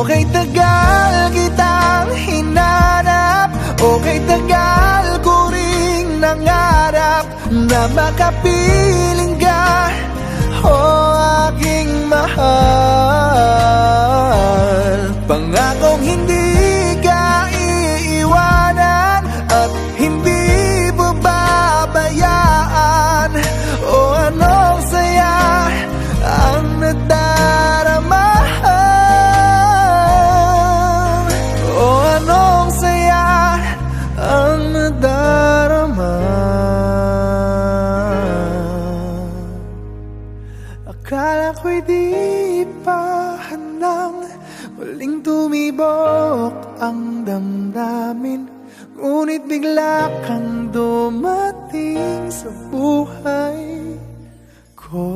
Okay, tagal kitang hinanap, okay, tagal ko ring nangarap na makapiling ka, aking mahal. Pangakong hindi ka iiwanan at hindi babayaan. Anong saya ang nadarama, anong saya ang nadarama. Akala ko'y di pa handang muling tumibok ang damdamin, ngunit bigla kang dumating sa buhay ko.